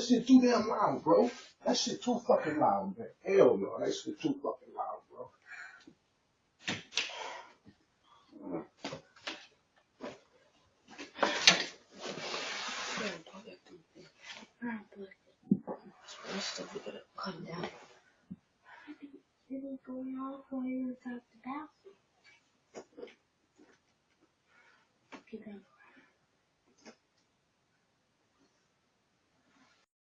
shit too damn loud, bro. That shit too fucking loud, man. Hell no, that shit too fucking loud, bro. This stuff we gotta cut down. It was going off while you were talking about. Get that.